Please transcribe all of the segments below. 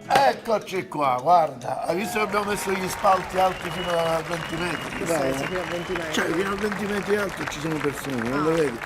Eccoci qua, guarda, hai visto che abbiamo messo gli spalti alti fino a 20 metri? Che senso fino a 20 metri? Cioè, fino a 20 metri alto ci sono persone, non lo vedi?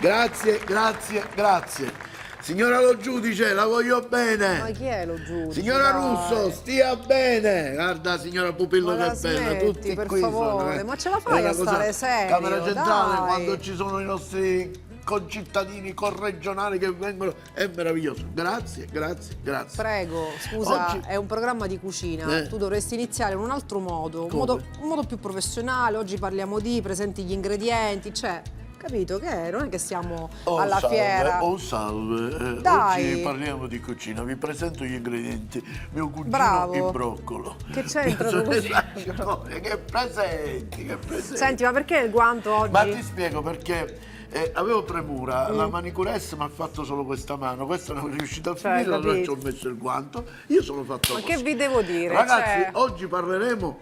Grazie, grazie, grazie. Signora lo giudice, la voglio bene. Ma chi è lo giudice? Signora Dai. Russo, stia bene. Guarda, signora Pupillo, Ma la che bella, smetti, tutti per qui favore, sono. ma ce la fai È una a stare cosa- serio, Camera centrale, dai. quando ci sono i nostri concittadini corregionali che vengono, è meraviglioso. Grazie, grazie, grazie. Prego, scusa, Oggi- è un programma di cucina, tu dovresti iniziare in un altro modo, un modo più professionale. Oggi parliamo di, presenti gli ingredienti, cioè, capito che è? Non è che siamo alla salve, fiera. salve. Dai. Oggi parliamo di cucina, vi presento gli ingredienti. Mio cugino Bravo. il broccolo. Che c'entra tuo cugino? Che presenti, che presenti. Senti, ma perché il guanto oggi? Ma ti spiego perché avevo premura, la manicuressa mi ha fatto solo questa mano, questa non è riuscita a finire, allora ci capito. ho messo il guanto, io sono fatto Ma così. che vi devo dire? Ragazzi, Cioè, oggi parleremo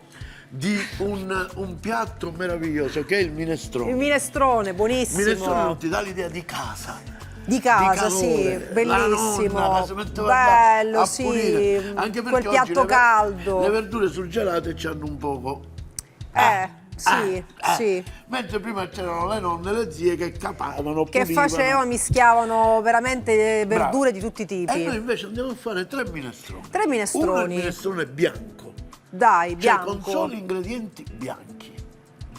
di un piatto meraviglioso che è il minestrone. il minestrone, Il buonissimo. minestrone non ti dà l'idea di casa. Di casa, calore. sì, La bellissimo, nonna che si metteva bello, a sì, pulire. Anche perché quel oggi piatto caldo. Le verdure surgelate ci hanno un poco. Sì. Mentre prima c'erano le nonne e le zie che capavano, Che pulivano. facevano, mischiavano veramente verdure di tutti i E noi tipi. invece andiamo a fare 3 minestroni. 3 minestroni. Uno è il minestrone bianco, Dai, cioè bianco. con soli ingredienti bianchi.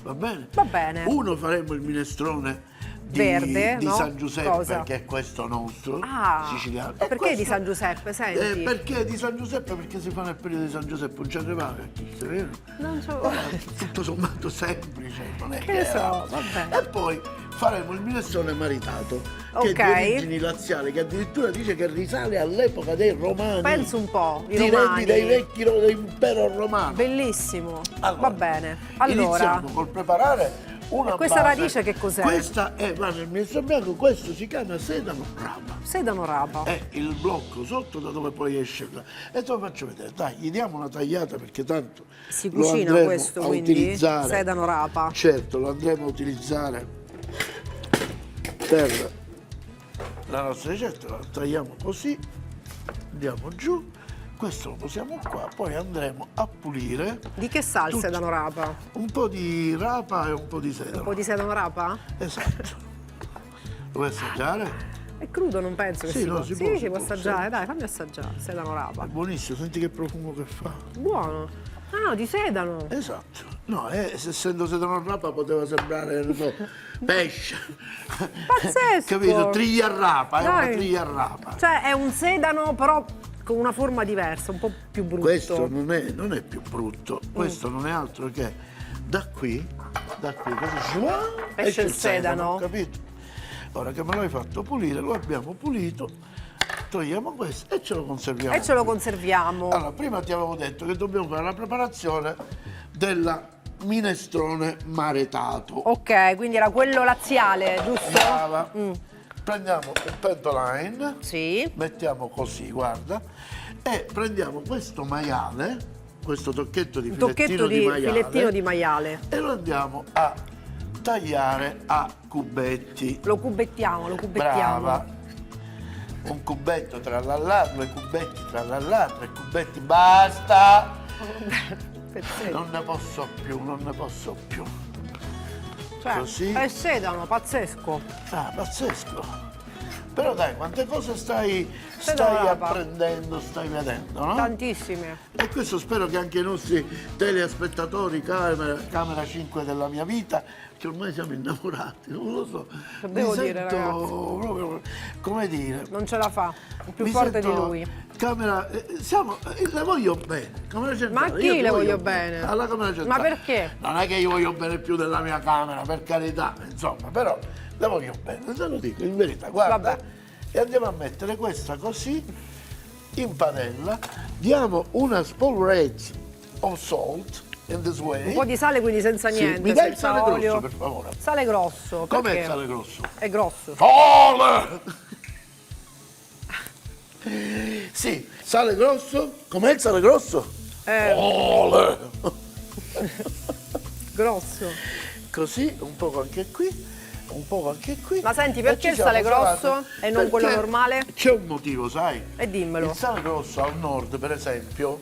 Va bene? Va bene. Uno faremo il minestrone Verde, di no? San Giuseppe, Cosa? che è questo nostro, Ah, siciliano. E perché questo- di San Giuseppe, senti? perché di San Giuseppe? Perché si fa nel periodo di San Giuseppe, non ci arrivava, è vero? Non so. Tutto sommato semplice, non è Che che ne so, era- vabbè. E poi faremo il minestrone maritato, che Ok. è di origini laziali, che addirittura dice che risale all'epoca dei romani. Penso un po', i Ti romani. rendi dei vecchi dell'impero romano. Bellissimo. Allora, Va bene. Allora, iniziamo col preparare una E questa base. radice che cos'è? Questa è, guarda, il minestrone bianco, questo si chiama sedano rapa. sedano rapa. È il blocco sotto da dove poi esce. E te lo faccio vedere, dai, gli diamo una tagliata perché tanto Si lo cucina andremo questo, a quindi? utilizzare. Sedano rapa. Certo, lo andremo a utilizzare per la nostra ricetta, lo tagliamo così, andiamo giù, questo lo posiamo qua, poi andremo a pulire Di che sa il tutto. sedano rapa? Un po' di rapa e un po' di Un sedano. po' di sedano rapa? Esatto. Lo vuoi assaggiare? È crudo, non penso che Sì, si no, può. si Sì, può, si può sì. assaggiare. Dai, fammi assaggiare. Sedano È rapa. buonissimo, senti che profumo che fa. Buono. Ah, no, di sedano. Esatto. No, essendo sedano rapa poteva sembrare, non so, pesce. Pazzesco. Capito? Triglia rapa, è una Dai. triglia rapa. Cioè, è un sedano, però con una forma diversa, un po' più brutto. Questo non è più brutto, questo non è altro che da qui, così Esce il sedano. capito? Ora che me l'hai fatto pulire, lo abbiamo pulito, togliamo questo e ce lo conserviamo. E ce lo qui. conserviamo. Allora, prima ti avevo detto che dobbiamo fare la preparazione della minestrone maretato. Ok, quindi era quello laziale, giusto? Brava. Prendiamo un pentolain, Sì. mettiamo così, guarda, e prendiamo questo maiale, questo tocchetto di Un filettino tocchetto di maiale, filettino di maiale. e lo andiamo a tagliare a cubetti. Lo cubettiamo, lo cubettiamo. Brava. Un cubetto tra l'allà, 2 cubetti tra l'allà, 3 cubetti, basta! Pezzetto. Non ne posso più, non ne posso più. Cioè, Così. è sedano, pazzesco. Ah, pazzesco. Però dai, quante cose stai rapa. apprendendo, stai vedendo, no? Tantissime. E questo spero che anche i nostri telespettatori Camera 5 della mia vita, che ormai siamo innamorati, non lo so. Che devo mi dire, sento ragazzi? proprio, come dire, Non ce la fa. È più mi forte di sento lui. Camera, le voglio bene, Camera Centrale. Ma chi io ti le voglio bene? Alla Camera Centrale. Ma perché? Non è che io voglio bene più della mia Camera, per carità, insomma, però le voglio bene, te lo dico in verità, guarda. Vabbè. E andiamo a mettere questa così in padella, diamo una spolverette of salt in this way. Un po' di sale, quindi senza Sì, niente. mi dai il senza sale olio. grosso, per favore. Sale grosso. Com'è perché? il sale grosso? È grosso. Sale! Sì, sale grosso. Com'è il sale grosso? Sale! Grosso. Così, un poco anche qui. un po' anche qui. Ma senti, E perché ci il siamo sale grosso salati. e non quello Perché normale? C'è un motivo, sai? E dimmelo. Il sale grosso al nord, per esempio,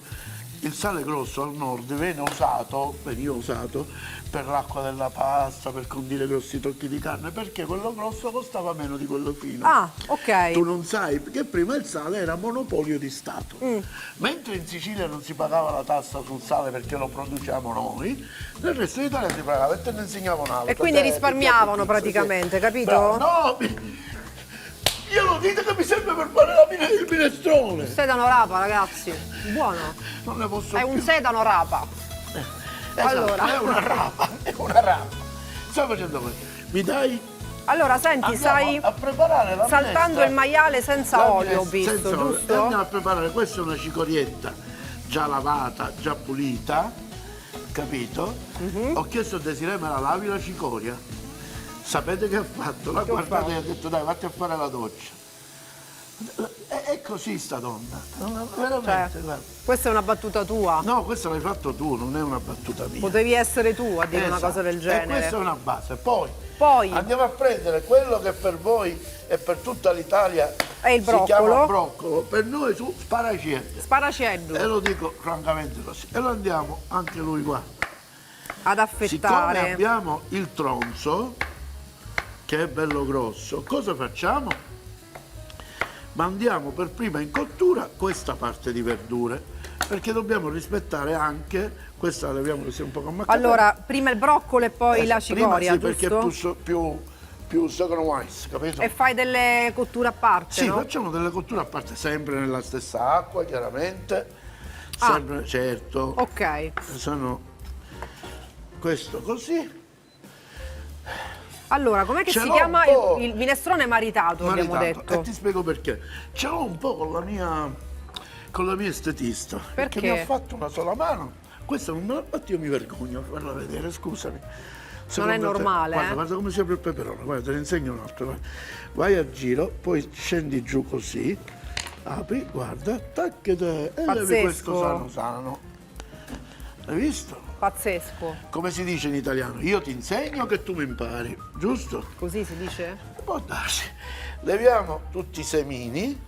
il sale grosso al nord veniva usato per l'acqua della pasta, per condire grossi tocchi di carne, perché quello grosso costava meno di quello fino. Ah, ok. Tu non sai che prima il sale era monopolio di Stato. Mentre in Sicilia non si pagava la tassa sul sale perché lo produciamo noi, nel resto d'Italia si pagava e te ne insegnavano un'altra. E quindi risparmiavano praticamente, capito? Bravo. No, io lo dite che mi serve per fare il minestrone. Sedano rapa, ragazzi. Buono. Non ne posso È più. un sedano rapa. Esatto, allora. è una rapa, è una rapa. Sto facendo questo. Mi dai? Allora, senti, Andiamo sai, a preparare la saltando minestra. il maiale senza La olio, ho minestra visto, senza olio. giusto? Andiamo a preparare, questa è una cicorietta già lavata, già pulita, capito? Ho chiesto a Desiree me la lavi la cicoria. Sapete che ha fatto? L'ha guardata e ha detto dai, vatti a fare la doccia. È così sta donna, veramente, guarda. Questa è una battuta tua. No, questo l'hai fatto tu, non è una battuta mia. Potevi essere tu a dire una Esatto. cosa del E genere. questa è una base. Poi Poi andiamo a prendere quello che per voi e per tutta l'Italia È il si chiama broccolo. broccolo, per noi su sparacette. sparaceddu E lo dico francamente così. E lo andiamo anche lui qua. ad Siccome affettare. abbiamo il tronzo, che è bello grosso, cosa facciamo? Mandiamo per prima in cottura questa parte di verdure, perché dobbiamo rispettare anche, questa la leviamo che sia un po' ammaccata. Allora, prima il broccolo e poi la cicoria, prima sì, perché è giusto? più second wise, capito? E fai delle cotture a parte, Sì, no? facciamo delle cotture a parte, sempre nella stessa acqua, chiaramente. Ah. Sempre, certo. Ok. Sono questo così. Allora, com'è che Ce si l'ho chiama un po'. il minestrone maritato, abbiamo Marinato. detto. E ti spiego perché. Ce l'ho un po' con la mia estetista. Perché mi Perché? ha fatto una sola mano. Questa non me l'ha fatta, io mi vergogno a farla vedere, scusami. Secondo te- normale, Guarda, eh? guarda come si apre il peperone, guarda, te ne insegno un altro. Guarda. Vai a giro, poi scendi giù così, apri, guarda, tacchete e levi questo Pazzesco. sano. Hai visto? Pazzesco. Come si dice in italiano? Io ti insegno che tu mi impari, giusto? Così si dice? Può darsi. Leviamo tutti i semini.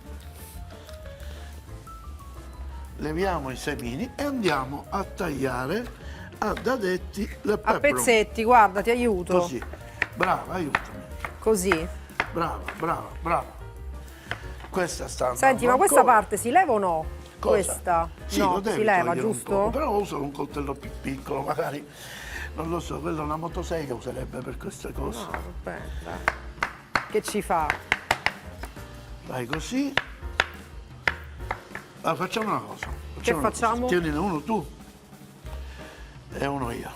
Leviamo i semini e andiamo a tagliare a dadetti le A peperoni. pezzetti, guarda, ti aiuto. Così. Brava, aiutami. Così. Brava, brava, brava. Questa sta andando Senti, ma questa ancora. parte si leva o no? Cosa? Questa? Sì, no, lo devi si leva, togliere un giusto? poco, però uso un coltello più piccolo, magari. Non lo so, quella è una motosega userebbe per queste cose. No, aspetta. Che ci fa? Vai così. Allora, facciamo una cosa. una facciamo? cosa. Tienine uno tu e uno io.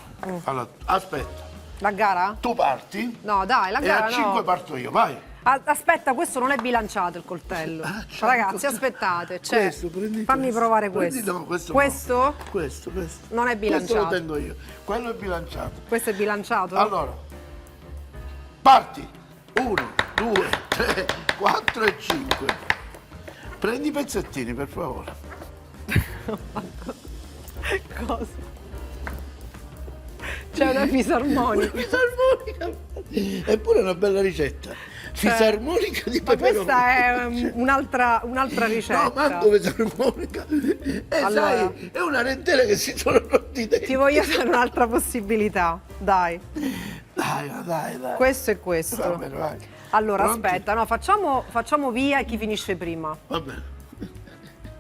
Allora, aspetta, La gara? tu parti No, dai, la e gara a 5 no. parto io, vai. Aspetta, questo non è bilanciato il coltello. certo. Ragazzi, aspettate. Cioè, Questo, prendi fammi questo. provare Prendi- questo. no, questo questo? no. Questo. Non è Questo bilanciato. lo tengo io. Quello è bilanciato. Questo è bilanciato? Allora, parti. 1, 2, 3, 4 e 5. Prendi i pezzettini, per favore. Cosa? C'è una fisarmonica. Fisarmonica. Eppure è una bella ricetta. Fisarmonica di Ma peperoni. questa è un'altra ricetta. No, manco fisarmonica. E Allora. sai, è una rentela che si sono rotti dentro. Ti voglio dare un'altra possibilità. Dai. Dai. Questo e Va questo. bene, vai. Allora, Pronti? aspetta, no, facciamo via chi finisce prima. Va bene.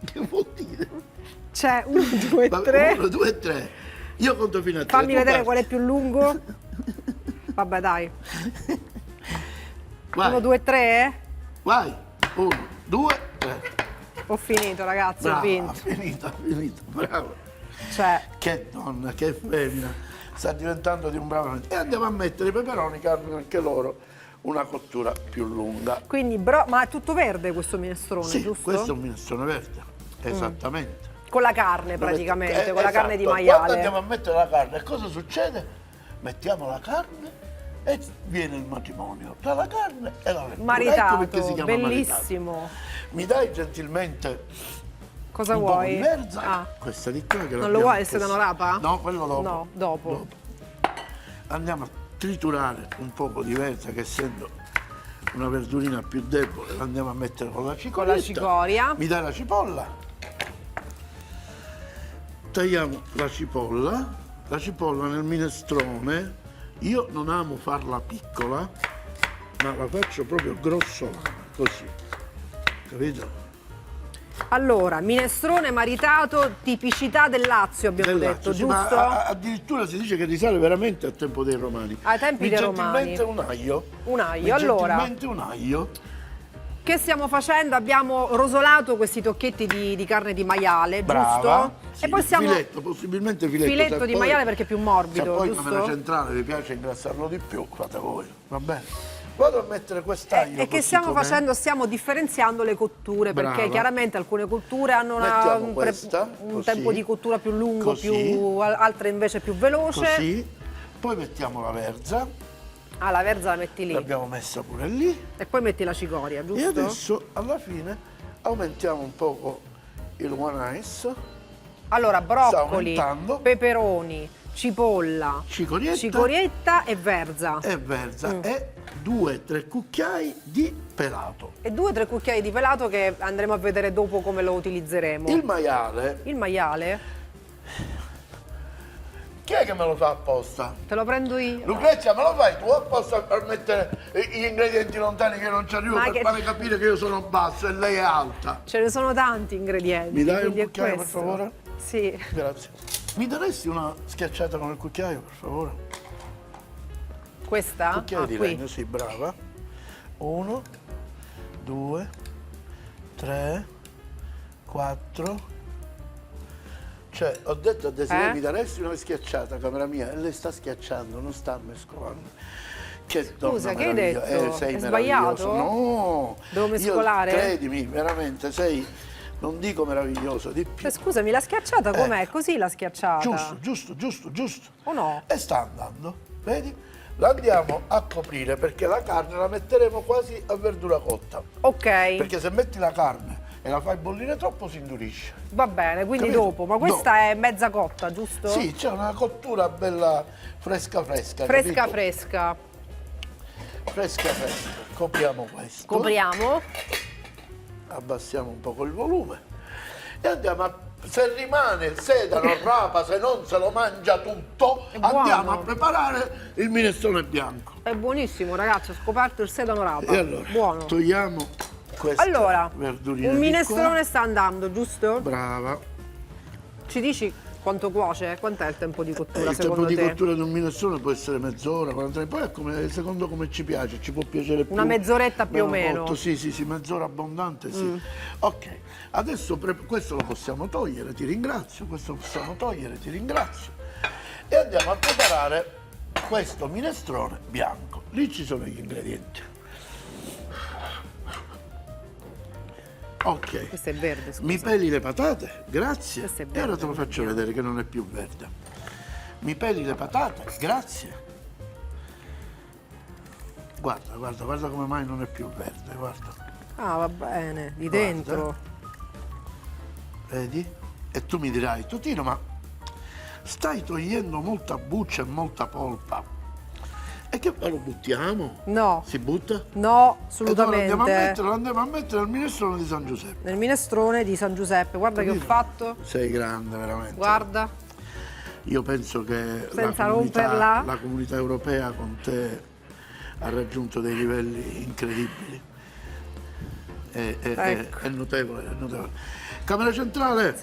Che vuol dire? C'è 1, 2, 3. 1, 2, 3. Io conto fino a 3. Fammi vedere qual è più lungo. Vabbè, dai. Vai. 1, 2, 3. Vai. 1, 2, 3. Ho finito, ragazzi, ho Brava, vinto. finito. Bravo. Cioè, Che donna, che femmina. Sta diventando di un bravo. E andiamo a mettere i peperoni che hanno anche loro una cottura più lunga. quindi, ma è tutto verde questo minestrone, Sì, giusto? questo è un minestrone verde. Esattamente. Con la carne praticamente, con la carne di esatto. Quando maiale. andiamo a mettere la carne, cosa succede? Mettiamo la carne e viene il matrimonio tra la carne e la verdura. Ecco perché si Maritato, chiama bellissimo. maritato. Mi dai gentilmente Cosa un po' vuoi? di verza? Ah, Questa di qua che non lo l'abbiamo vuoi il presa. sedano rapa? No, quello dopo. No, dopo. Andiamo triturare un poco di verza, che essendo una verdurina più debole la andiamo a mettere con la cicoria. Con la cicoria. Mi dai la cipolla? Tagliamo la cipolla nel minestrone. Io non amo farla piccola, ma la faccio proprio grossolana, così, capito? Allora, minestrone maritato, tipicità del Lazio abbiamo Del detto, Lazio, sì, giusto? ma addirittura si dice che risale veramente al tempo dei Romani. Ai tempi dei Romani. Gentilmente un aglio. Un aglio, allora. Gentilmente un aglio. Che stiamo facendo? Abbiamo rosolato questi tocchetti di carne di maiale, Brava. giusto? Sì, E poi stiamo... filetto, possibilmente filetto. Filetto Se di poi- maiale perché è più morbido, se poi in giusto? camera centrale vi piace ingrassarlo di più, fate voi, va bene? Vado a mettere quest'aglio. E che così stiamo com'è. facendo? Stiamo differenziando le cotture, perché Brava. chiaramente alcune cotture hanno Mettiamo un questa, così. tempo di cottura più lungo, Così. altre invece più veloce. Così. Poi mettiamo la verza, Ah, la verza la metti lì. l'abbiamo messa pure lì. E poi metti la cicoria, giusto? E adesso alla fine aumentiamo un poco il one ice. Allora, broccoli, aumentando. peperoni, cipolla, Cicorietta. e verza. E verza e 2-3 cucchiai di pelato. E 2-3 cucchiai di pelato che andremo a vedere dopo come lo utilizzeremo. Il maiale, Il maiale? chi è che me lo fa apposta? Te lo prendo io? Lucrezia, me lo fai tu apposta per mettere gli ingredienti lontani che non ci arrivo, Ma per che- fare capire che io sono basso e lei è alta? Ce ne sono tanti ingredienti. Mi dai un quindi è cucchiaio, per questo. favore? Sì. Grazie. Mi daresti una schiacciata con il cucchiaio, per favore? Questa? Cucchiaio Ah, di qui. legno, sì, brava. 1, 2, 3, 4. Cioè, ho detto a Desiree, mi daresti una schiacciata, camera mia, e lei sta schiacciando, non sta mescolando. Che Scusa, donna che hai meravigliosa. detto? Sei È meraviglioso. sbagliato? No! Devo mescolare? Io, credimi, veramente, sei, non dico meraviglioso, di più. Scusami, la schiacciata com'è? Così la schiacciata? Giusto. O no? E sta andando, vedi? La andiamo a coprire perché la carne la metteremo quasi a verdura cotta. Ok, Perché se metti la carne e la fai bollire troppo si indurisce. va bene, quindi Capito? dopo. Ma questa è mezza cotta, giusto? Sì, c'è una cottura bella fresca. Fresca, capito? fresca. Fresca. Copriamo questo. Copriamo. Abbassiamo un poco il volume e andiamo a... Se rimane il sedano, rapa, se non se lo mangia tutto, È buono. andiamo a preparare il minestrone bianco. È buonissimo, ragazzi, ho scoperto il sedano rapa. E allora, Buono. togliamo questa Allora, verdurina un di minestrone sta andando, giusto? qua. Brava. Ci dici quanto cuoce? Quant'è il tempo di cottura Il secondo tempo di te? cottura di un minestrone può essere mezz'ora, 40 poi è come, secondo come ci piace, ci può piacere più. Una mezz'oretta più o meno. cotto. Sì, mezz'ora abbondante, sì. Ok, adesso questo lo possiamo togliere, ti ringrazio, questo lo possiamo togliere, ti ringrazio. E andiamo a preparare questo minestrone bianco. Lì ci sono gli ingredienti. Ok. Questo è verde, scusa. Mi peli le patate? Grazie. Questo è E verde, ora te lo faccio vedere che non è più verde. Mi peli le patate? Grazie. Guarda come mai non è più verde, guarda. Ah, va bene, di Guarda. dentro. Vedi? E tu mi dirai, Totino, ma stai togliendo molta buccia e molta polpa. E che poi lo buttiamo? No, Si butta? no, E allora assolutamente. lo andiamo a mettere al minestrone di San Giuseppe. Nel minestrone di San Giuseppe, guarda che ho Capito? fatto. Sei grande, veramente. Guarda. Io penso che Senza romperla. la comunità europea con te ha raggiunto dei livelli incredibili. Ecco. È notevole, è notevole. Camera centrale,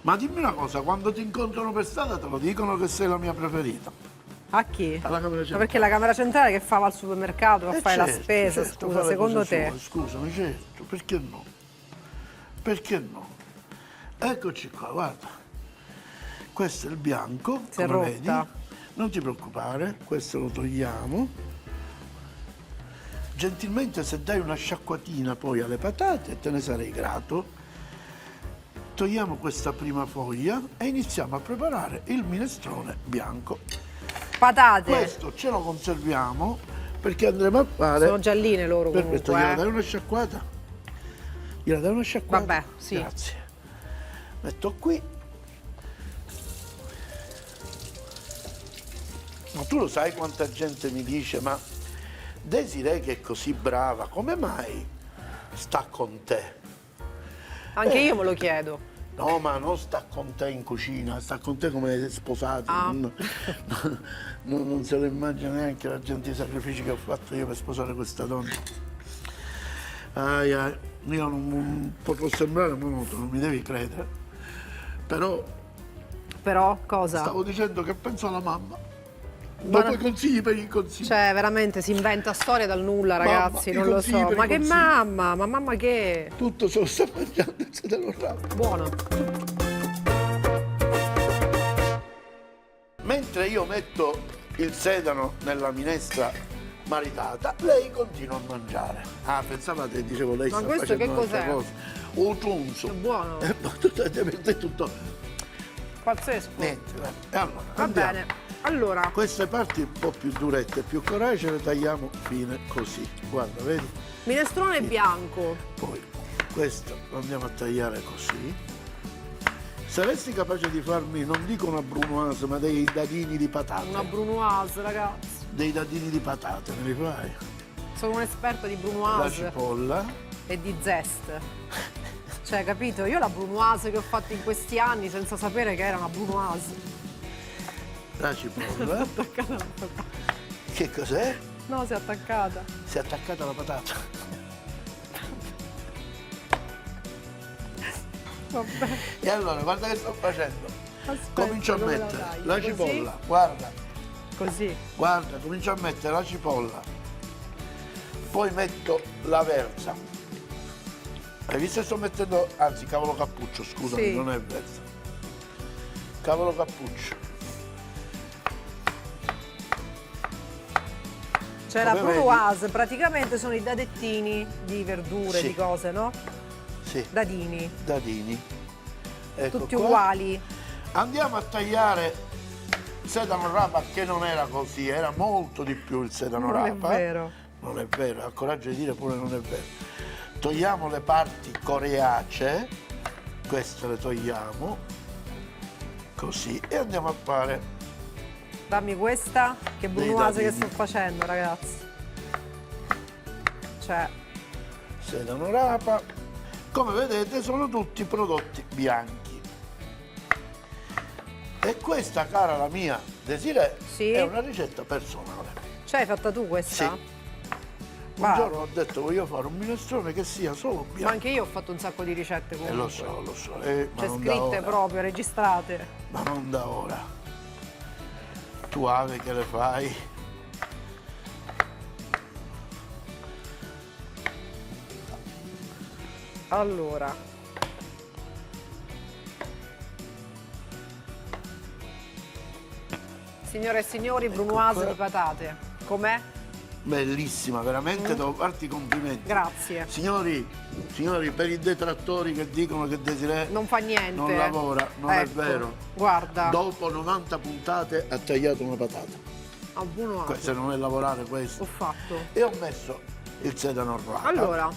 ma dimmi una cosa, quando ti incontrano per strada te lo dicono che sei la mia preferita? A chi? Alla camera Ma centrale. perché la camera centrale che fa va al supermercato a fare la Certo, spesa, certo, scusa, fa le secondo cose te? sue, scusami, certo, perché no? Perché no? Eccoci qua, guarda. Questo è il bianco, Si è come rotta. vedi. Non ti preoccupare, questo lo togliamo. Gentilmente se dai una sciacquatina poi alle patate, te ne sarei grato. Togliamo questa prima foglia e iniziamo a preparare il minestrone bianco. Patate. Questo ce lo conserviamo perché andremo a fare... Sono gialline loro Perfetto, comunque. gliela dai una sciacquata? Gliela dai una sciacquata? Vabbè, sì. Grazie. Metto qui. Ma tu lo sai quanta gente mi dice, ma Desiree che è così brava, come mai sta con te? Anche io me lo chiedo. No, ma non sta con te in cucina, sta con te come sposati. Ah. Non se lo immagina neanche la gente, i sacrifici che ho fatto io per sposare questa donna. Io non potrò sembrare monotono, mi devi credere. Però Cosa? stavo dicendo che penso alla mamma. Ma Dopo i consigli per i consigli. Cioè, veramente si inventa storia dal nulla, ragazzi, Mamma, non i lo so. consigli per Ma i che consigli. mamma? Ma mamma che? Tutto se lo sta mangiando il sedano rapa. Buono. Mentre io metto il sedano nella minestra maritata, lei continua a mangiare. Ah, pensavate, dicevo, lei Ma sta questo facendo che un'altra cos'è? cosa. Un tunzo. È buono. È tutto. Pazzesco. Niente, dai. E allora, Va andiamo. bene. Allora, Queste parti un po' più durette, più coraggio, le tagliamo fine così. Guarda, vedi? minestrone bianco. Poi questo lo andiamo a tagliare così. Saresti capace di farmi, non dico una brunoise, ma dei dadini di patate? Una brunoise, ragazzi. Dei dadini di patate, me li fai? Sono un esperto di La brunoise cipolla. e di zest. Cioè, capito? Io la brunoise che ho fatto in questi anni senza sapere che era una brunoise. La cipolla. Che cos'è? No, si è attaccata. Si è attaccata la patata. Vabbè. E allora, guarda che sto facendo. Aspetta, Comincio a come la mettere taglio? la Così? cipolla. Guarda, Così. guarda, comincio a mettere la cipolla. Poi metto la verza. Hai visto che sto mettendo, anzi, cavolo cappuccio, scusami, Sì. non è verza. Cavolo cappuccio. Cioè, la Come brunoise praticamente sono i dadettini di verdure, Sì. di cose, no? Sì, Dadini. dadini. Ecco Tutti qua. uguali. Andiamo a tagliare il sedano rapa, che non era così, era molto di più il sedano Non è rapa. vero. Non è vero, ha coraggio di dire pure non è vero. Togliamo le parti coriacee, queste le togliamo, così, e andiamo a fare Dammi questa, che Dei brunoise che dadini. sto facendo, ragazzi. Cioè, sedano rapa. Come vedete sono tutti prodotti bianchi. E questa, cara la mia Desiree, Sì. è una ricetta personale. hai fatta tu questa? Sì. Un Guarda. giorno ho detto voglio fare un minestrone che sia solo Ma bianco. anche io ho fatto un sacco di ricette E comunque. lo so, ma Cioè, non da scritte ora. proprio, registrate. Ma non da ora. Tu Ave che le fai. Allora. Signore e signori, brunoise qua. di patate. Com'è? Bellissima, veramente devo farti i complimenti. Grazie. Signori, per i detrattori che dicono che Desiree Non fa niente. non lavora, non è Ecco, vero. Guarda, Dopo 90 puntate ha tagliato una patata. a brunoise. Se non è lavorare Ho questo. fatto. E ho messo il sedano rapa. Allora,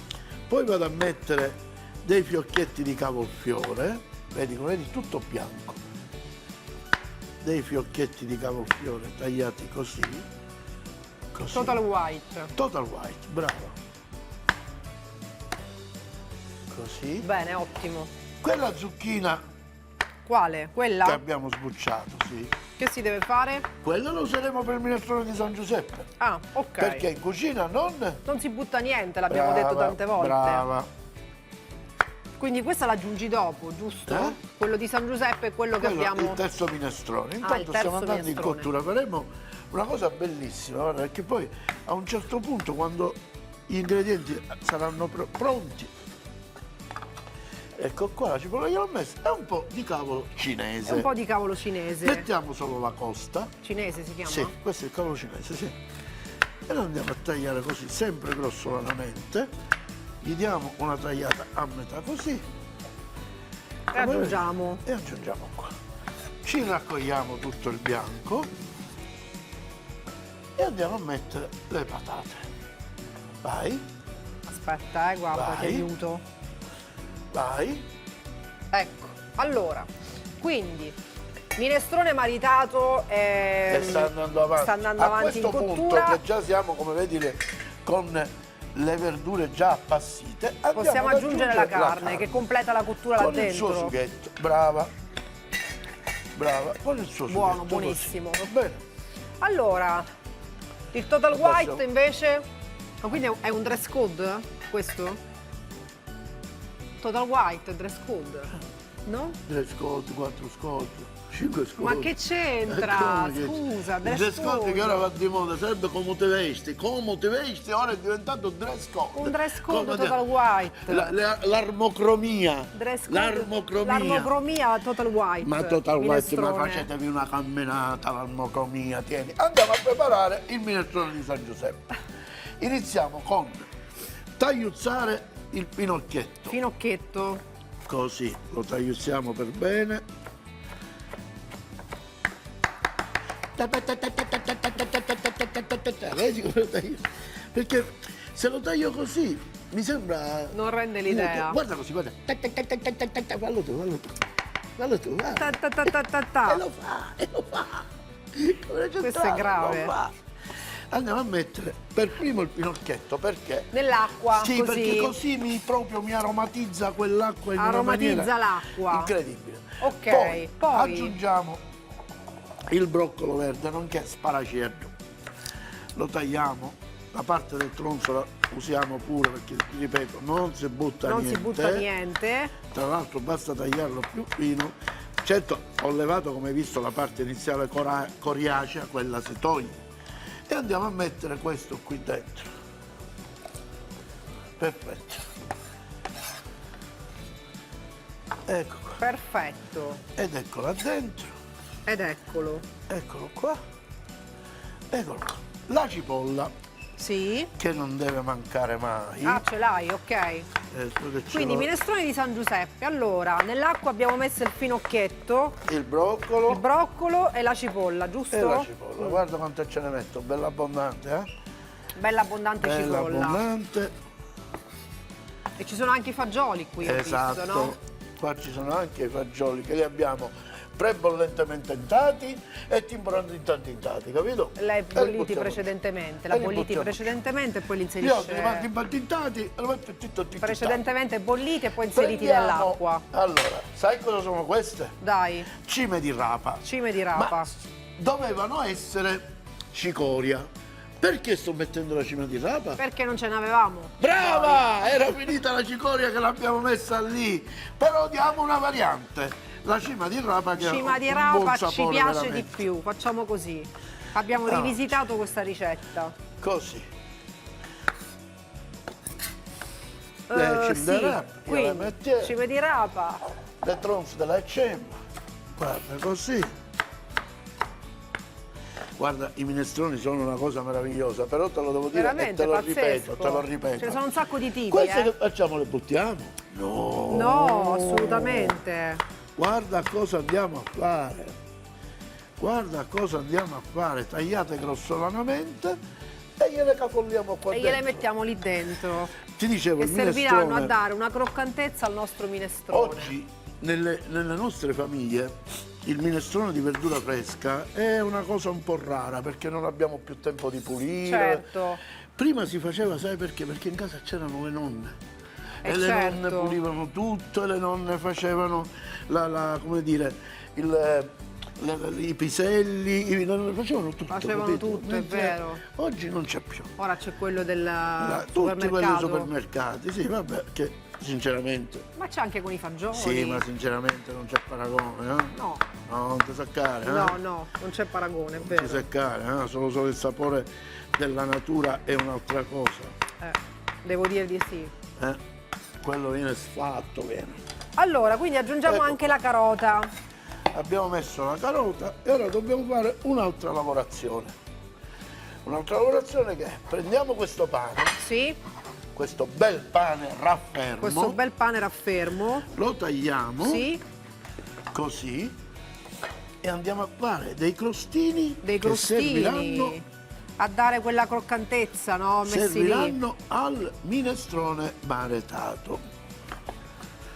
Poi vado a mettere dei fiocchetti di cavolfiore, vedi, tutto bianco. Dei fiocchetti di cavolfiore tagliati così. Così. total white. Total white, bravo. Così. Bene, ottimo. Quella zucchina Quale? Quella? che abbiamo sbucciato, sì. Che si deve fare? Quella lo useremo per il minestrone di San Giuseppe. Ah, ok. Perché in cucina non... Non si butta niente, l'abbiamo detto tante volte. Brava. Quindi questa l'aggiungi dopo, giusto? Eh? Quello di San Giuseppe è quello che Quello, abbiamo. il terzo minestrone. il Intanto terzo stiamo andando in minestrone. cottura, faremo una cosa bellissima, guarda, perché poi a un certo punto, quando gli ingredienti saranno pronti, ecco qua la cipolla che l'ho messa, è un po' di cavolo cinese. È un po' di cavolo cinese. Mettiamo solo la costa. Cinese si chiama? Sì, questo è il cavolo cinese, sì. E lo andiamo a tagliare così, sempre grossolanamente. Gli diamo una tagliata a metà così. E aggiungiamo. E aggiungiamo qua. Ci raccogliamo tutto il bianco e andiamo a mettere le patate. Vai, Aspetta, guarda, ti Vai. aiuto. vai. Ecco, allora, quindi Minestrone maritato E sta andando avanti. sta andando avanti in A questo punto, cottura. che già siamo, come vedi, con le verdure già appassite, andiamo Possiamo ad aggiungere la carne che completa la cottura là con il suo dentro. sughetto. Brava, brava, con il suo Buono, sughetto. buonissimo. Così. Va bene? Allora, il Total White Passiamo. invece? Ma quindi è un dress code questo? Total White, dress code? No? 3 scotti, 4 scotti, 5 scotti. Ma che c'entra? Come che- Scusa, il dress dress code code. che ora va di moda, sarebbe come ti vesti, ora è diventato dress code. Un dress code Come Total White. L'armocromia. Dress code, L'armocromia. l'armocromia Total White. Ma Total White, ma Minestrone. facetevi una camminata, l'armocromia, tieni. Andiamo a preparare il minestrone di San Giuseppe. Iniziamo con tagliuzzare il pinocchietto. Finocchietto. Così, lo tagliuzziamo per bene. Vedi come lo taglio? Perché se lo taglio così mi sembra... Non rende l'idea. Guarda così, guarda. Fallo tu, fallo tu. Fallo tu, va. Ta ta ta ta ta ta. E lo fa, e lo fa. Come Questo è grave. Lo fa. Andiamo a mettere per primo il pinocchietto, perché? Nell'acqua, Sì, così. perché così proprio mi aromatizza quell'acqua in una Aromatizza maniera l'acqua. incredibile. Ok, poi? aggiungiamo il broccolo verde, nonché sparacerdo. Lo tagliamo, la parte del tronzo la usiamo pure perché, ripeto, non si butta Non niente. si butta niente. Tra l'altro basta tagliarlo più fino. Certo, ho levato, come hai visto, la parte iniziale coriacea, quella si toglie. E andiamo a mettere questo qui dentro. Perfetto. Ecco qua. Perfetto. Ed eccolo là dentro. Ed eccolo. Eccolo qua. Eccolo qua. La cipolla, Sì. che non deve mancare mai. Ah, ce l'hai, ok. Ecco che ce Quindi l'ho. minestrone di San Giuseppe. Allora, nell'acqua abbiamo messo il finocchietto, Il broccolo il broccolo e la cipolla, giusto? e la cipolla. Guarda quanto ce ne metto, bella abbondante, eh? Bella abbondante Bella cipolla. abbondante. E ci sono anche i fagioli qui, ho Esatto. visto, no? Qua ci sono anche i fagioli che li abbiamo prebollentemente intati e timbrandamente intati, capito? L'hai E li bolliti buttiamo. precedentemente, E la li bolliti buttiamo. precedentemente e poi li Io li inserisce mando intati e lo metto tutto precedentemente bolliti e poi inseriti Prendiamo- nell'acqua. Allora, sai cosa sono queste? Dai, Cime di rapa. cime di rapa. Ma dovevano essere cicoria. Perché sto mettendo la cima di rapa? Perché non ce n'avevamo? Brava! Era finita la cicoria che l'abbiamo messa lì. Però diamo una variante. La cima di rapa che Cima ha di un rapa buon ci sapore piace veramente. di più, facciamo così. Abbiamo Ah. rivisitato questa ricetta. Così. Eh, Le cime sì, di rapa, io le quindi metto, cime di rapa. le tronze della cima. Guarda, così. Guarda, i minestroni sono una cosa meravigliosa, però te lo devo dire e Veramente te lo pazzesco. ripeto, te lo ripeto. Ce ne sono un sacco di tipi, Queste che facciamo le buttiamo? No. No, assolutamente. Guarda cosa andiamo a fare. Guarda cosa andiamo a fare. Tagliate grossolanamente e gliele cafolliamo qua E dentro. gliele mettiamo lì dentro. Ti dicevo, Che il serviranno a minestrone dare una croccantezza al nostro minestrone. oggi nelle nostre famiglie il minestrone di verdura fresca è una cosa un po' rara perché non abbiamo più tempo di pulire. Certo. Prima si faceva, sai perché? Perché in casa c'erano le nonne. E le certo. nonne pulivano tutto, e le nonne facevano come dire, i piselli, facevano tutto. Facevano capito? tutto, è Mentre vero. Oggi non c'è più. Ora c'è quello del Tutti quelli supermercato. supermercati, sì, vabbè, che sinceramente. Ma c'è anche con i fagioli. Sì, ma sinceramente non c'è paragone, eh? No, No, non ti saccare, no, no, non c'è paragone, è Non vero. ti saccare, solo il sapore della natura è un'altra cosa, Devo dire di sì. eh? Quello viene sfatto, viene. Allora, quindi aggiungiamo Ecco. anche la carota. Abbiamo messo la carota e ora dobbiamo fare un'altra lavorazione. Un'altra lavorazione che è, prendiamo questo pane, Sì, questo bel pane raffermo, questo bel pane raffermo. lo tagliamo Sì, così e andiamo a fare dei crostini, dei che serviranno, crostini. A dare quella croccantezza, no? Messi lì. serviranno al minestrone maretato.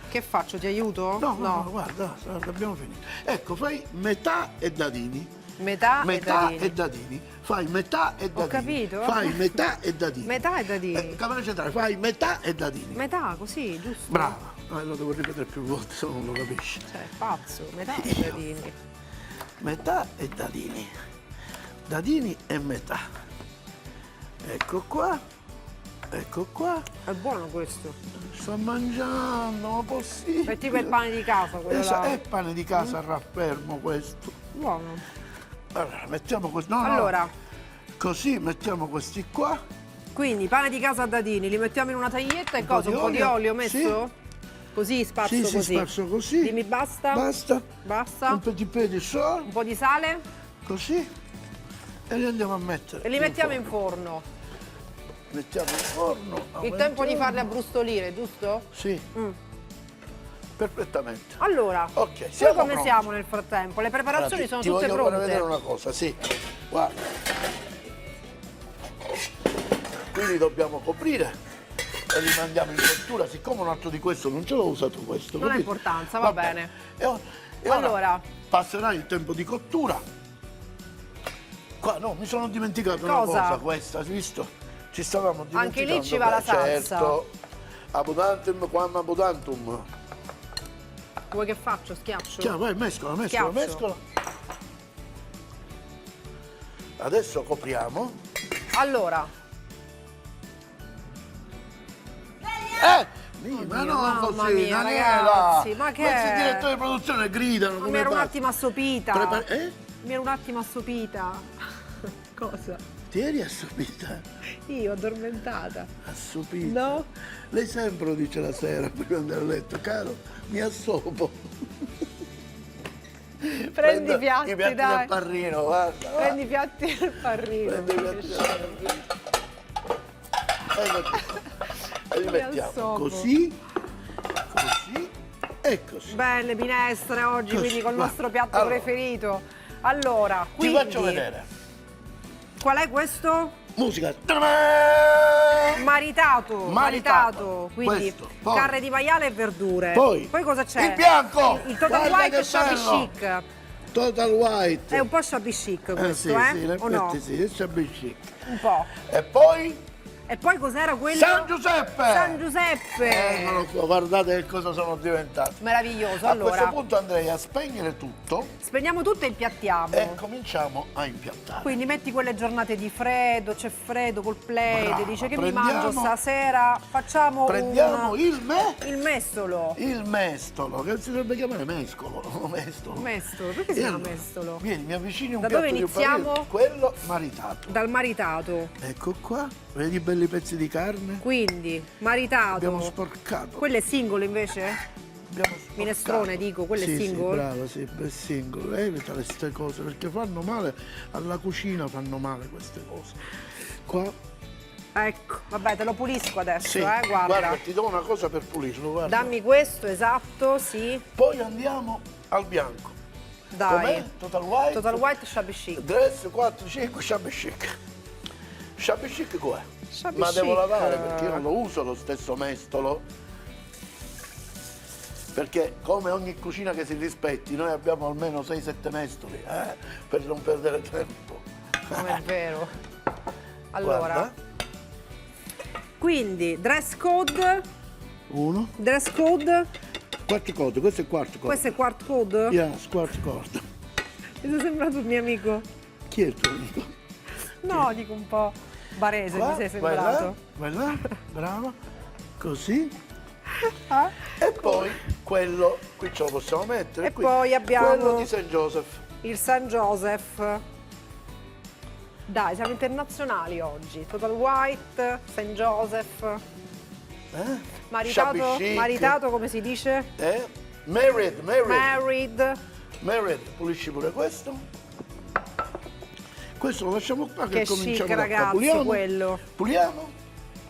Che faccio? Ti aiuto? No, guarda, abbiamo finito. Ecco, fai metà e dadini. Metà E dadini. Fai metà e dadini. Ho capito. Fai metà e dadini. Metà e dadini. Camera centrale, fai metà e dadini. Metà, così, giusto? Brava. Lo devo ripetere più volte, se no non lo capisci. Cioè, pazzo, metà e dadini. Metà e dadini. Dadini e metà. Ecco qua. Ecco qua. È buono questo. Sto mangiando, ma possibile? È tipo il pane di casa, quello là. È pane di casa a raffermo questo. Buono. Allora, mettiamo questo. No, Allora. no. Così mettiamo questi qua. Quindi, pane di casa a dadini, li mettiamo in una taglietta e Un po' cosa? di Un po' di olio? olio messo? Sì. Così, sparso Sì, così. sparso così. Dimmi basta. Basta. Basta. Un petit peu di sale, Un po' di sale così. E li andiamo a mettere. e li mettiamo in forno. Mettiamo in forno. Il tempo di farli abbrustolire, giusto? Sì. Perfettamente. Allora, Ok, poi siamo come pronti. siamo nel frattempo? Le preparazioni Guarda, sono ti tutte voglio far vedere pronte. una cosa, sì. Guarda. Quindi dobbiamo coprire e li mandiamo in cottura. Siccome un altro di questo non ce l'ho usato questo. Non ha capito? importanza, va bene. E ora Allora. passerà il tempo di cottura. Qua no, mi sono dimenticato una Cosa? cosa questa, hai visto? Ci stavamo dimenticando. Anche lì ci va la salsa. Certo. Abudantum quam abudantum. Vuoi che faccio? Schiaccio? Cioè, vai, mescola. Schiaccio. Adesso copriamo. Allora, Ma no, mamma così, mia, Daniela. ragazzi, ma che Questi è? direttori di produzione gridano ma come mi ero un pazzi. attimo assopita. Eh? Mi ero un attimo assopita. Cosa? Ti eri assopita? Io, addormentata. Assopita? No? Lei sempre lo dice la sera prima di andare a letto, caro, mi assopo. Prendi i piatti, i piatti dai. del parrino, guarda. Prendi i piatti del parrino. Prendi i piatti del parrino. E li Mi mettiamo assopo. così e così. Belle minestre oggi, Così, quindi col guarda. nostro piatto Allora. preferito. Allora, Ti quindi, faccio vedere. qual è questo? Musica. Maritato. Quindi Questo, poi. carne di maiale e verdure. Poi cosa c'è? il bianco. Il Total Guarda White che Shabby bello. Chic. Total White. È un po' shabby chic questo, sì, sì, in o no? effetti sì, è shabby chic. Un po'. E poi E poi cos'era quello? San Giuseppe! San Giuseppe! Non lo so, guardate che cosa sono diventato. Meraviglioso. A Allora, questo punto andrei a spegnere tutto spegniamo tutto e impiattiamo. e cominciamo a impiattare. Quindi metti quelle giornate di freddo, c'è freddo col play, Brava, dice che mi prendiamo- mangio stasera, facciamo Prendiamo il mestolo. mestolo, che si dovrebbe chiamare mescolo. Mestolo. Mestolo, perché si E chiama allora, mestolo? Vieni, mi avvicini un Da piatto dove di iniziamo? farina, quello maritato. Dal maritato. Ecco qua, vedi i belli pezzi di carne? Quindi, maritato. Abbiamo sporcato. Quello è singolo invece? Abbiamo sporcato. Minestrone, dico, quello è Sì, single? Sì, brava, sì, è single. Evita queste cose perché fanno male, alla cucina fanno male queste cose. Qua, Ecco, vabbè, te lo pulisco adesso, sì, guarda. ti do una cosa per pulirlo, guarda. Dammi questo, esatto, sì. Poi andiamo al bianco. Dai. Com'è? Total White? Total White Shabby Chic. Dress 4, 5, shabby chic. Shabby chic qua. Shabby Ma devo chic. lavare perché io non lo uso lo stesso mestolo. Perché come ogni cucina che si rispetti, noi abbiamo almeno 6-7 mestoli, per non perdere tempo. Non è vero. Allora, Guarda. quindi dress code, Uno, quarto code, questo è il quarto code. questo è quart code? Yes, quarto code. Mi sei sembrato un mio amico. Chi è il tuo amico? No, dico un po' barese, Qua, mi sei vai là, sembrato. vai là, brava. Così. Ah? E poi quello, qui ce lo possiamo mettere. E qui. poi abbiamo- quello di St. Joseph. Il San Joseph. Dai, siamo internazionali oggi. Total White, St. Joseph. Maritato, Shabby chic. maritato come si dice? Married. Married. Pulisci pure questo. Questo lo lasciamo qua che Che cominciamo chic, da qua. ragazzi, Puliamo. quello. Puliamo.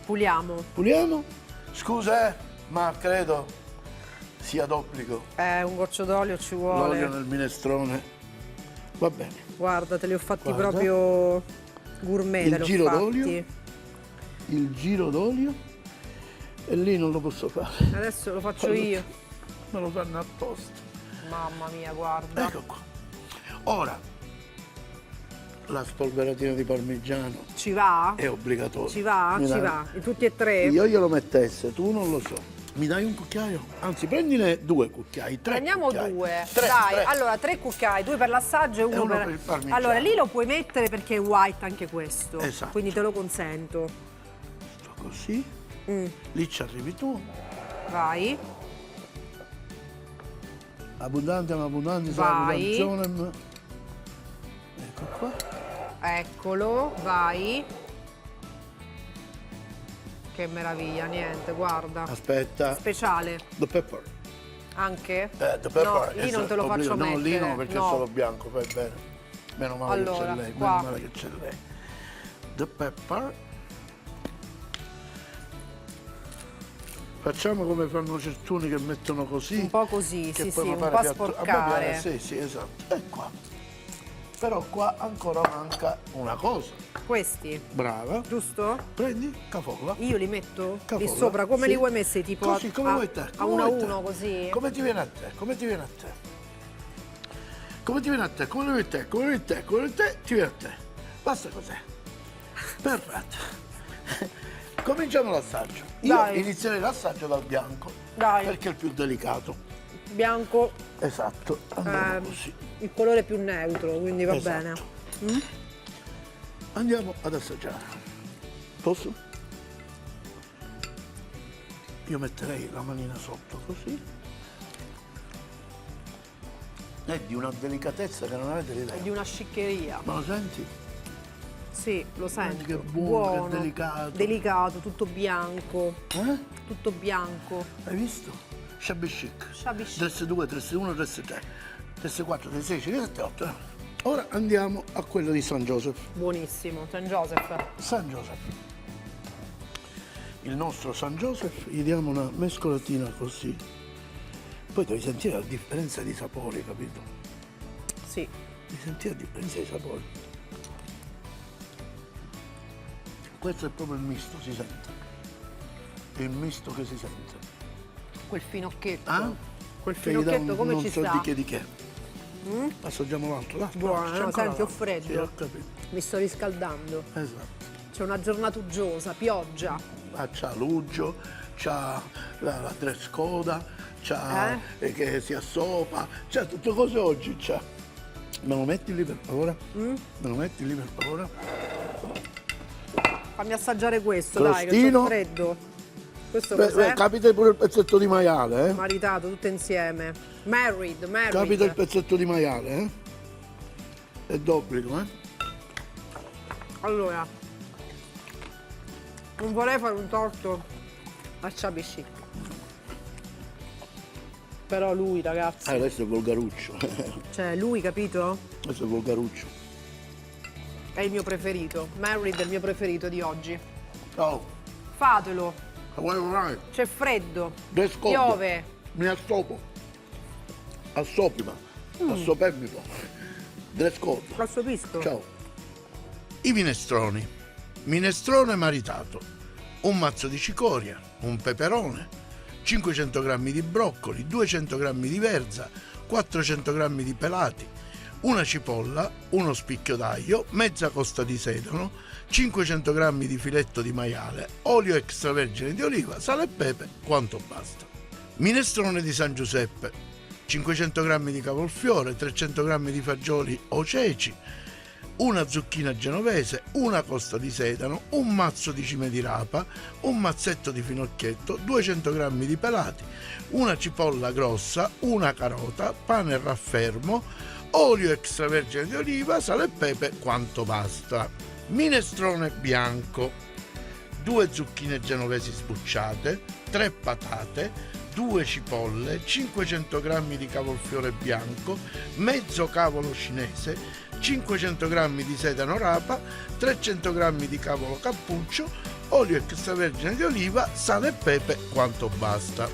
Puliamo. Scusa, ma credo sia d'obbligo. Un goccio d'olio ci L'olio vuole. nel minestrone. Va bene. Guarda, te li ho fatti Guarda. proprio gourmet, Il te li ho giro fatti. d'olio. Il giro d'olio. E lì non lo posso fare. Adesso lo faccio io. me lo fanno apposta. Mamma mia, guarda. Ecco qua. Ora, la spolveratina di parmigiano Ci va? è obbligatoria. Ci va? Mi Ci dai- va? In tutti e tre? Io glielo mettesse, tu non lo so. Mi dai un cucchiaio? Anzi, prendine 2 cucchiai, 3 Prendiamo cucchiai. 2. Tre, Dai, tre. allora 3 cucchiai, 2 per l'assaggio e uno, uno per il parmigiano. Allora, lì lo puoi mettere perché è white anche questo. Esatto. Quindi te lo consento. Sto così, Mm, lì ci arrivi tu. vai. Abbondante, ma abbondante, Vai. salutazione. Ecco qua. Eccolo, vai. Che meraviglia, niente, guarda. Aspetta. Speciale. The pepper. Anche? The pepper. No, lì non te lo faccio no, mettere. lì no, perché no. è solo bianco, fai bene. Meno male che Allora, c'è lei, qua. meno male che c'è lei. The pepper. Facciamo come fanno certuni che mettono così. Un po' così, che sì, poi sì, mi un pare po' a piatto- sporcare. me piace, sì, esatto. E qua. Però qua ancora manca una cosa. Questi, Brava. giusto? Prendi cavolla. Io li metto Cavolla, lì sopra, come sì. li vuoi messi? Tipo Così, come a, vuoi te, a come uno a vuoi te. uno così? Come ti viene a te? Come ti viene a te? Come ti viene a te? Come lo vuoi te? Come lo vuoi te? Come lo vuoi te? Ti viene a te. Basta così. Perfetto. Cominciamo l'assaggio. Io Dai. inizierei l'assaggio dal bianco. Dai. Perché è il più delicato. Bianco, Esatto. Andiamo così. il colore più neutro, quindi va Esatto. bene. Andiamo ad assaggiare. Posso? Io metterei la manina sotto così. È di una delicatezza che non avete l'idea. È di una sciccheria. Ma lo senti? Sì, lo sento. che buono, che delicato. Delicato, tutto bianco. Eh? Tutto bianco. Hai visto? Shabby chic. Shabby chic. Dress 2, dress 1, dress 3, dress 4, dress 6, 7, 8. Ora andiamo a quello di San Joseph. Buonissimo, San Joseph. San Joseph. Il nostro San Joseph gli diamo una mescolatina così. Poi devi sentire la differenza di sapori, capito? Sì. Devi sentire la differenza di sapori. Questo è proprio il misto, si sente. È il misto che si sente. Quel finocchietto. Ah? Quel Che gli dà finocchietto come non ci so sta? di che. Assaggiamo l'altro. L'altro, Buono, c'è no? ancora Senti, ho l'altro. freddo. Sì, ho capito. Mi sto riscaldando. Esatto. C'è una giornata uggiosa, pioggia. Ah, c'ha l'uggio, c'ha la dress coda, c'ha che si assopa, c'ha tutte cose oggi, c'ha. Me lo metti lì per favore? Me lo metti lì per favore? Fammi assaggiare questo, dai, che Crostino. c'ho freddo. Questo Beh, cos'è? capita pure il pezzetto di maiale, eh? Maritato, tutte insieme. Married. Capita il pezzetto di maiale, eh? È d'obbligo, eh? Allora, non vorrei fare un torto a Chubby Chic. Però lui, ragazzi, Adesso è volgaruccio. cioè lui, capito? Questo è volgaruccio. È il mio preferito. Married è il mio preferito di oggi. Ciao. Fatelo, Vai. c'è freddo, Dress code. piove. Mi assopo. Assopima. Assopemmito. Dress code. Posso visto? Ciao. I minestroni. Minestrone maritato. Un mazzo di cicoria, un peperone, 500 g di broccoli, 200 g di verza, 400 g di pelati, una cipolla, uno spicchio d'aglio, mezza costa di sedano, 500 g di filetto di maiale, olio extravergine di oliva, sale e pepe, quanto basta. Minestrone di San Giuseppe. 500 g di cavolfiore, 300 g di fagioli o ceci, una zucchina genovese, una costa di sedano, un mazzo di cime di rapa, un mazzetto di finocchietto, 200 g di pelati, una cipolla grossa, una carota, pane raffermo, olio extravergine di oliva, sale e pepe, quanto basta. Minestrone bianco. 2 zucchine genovesi sbucciate, 3 patate, 2 cipolle, 500 g di cavolfiore bianco, mezzo cavolo cinese, 500 g di sedano rapa, 300 g di cavolo cappuccio, olio extravergine di oliva, sale e pepe quanto basta.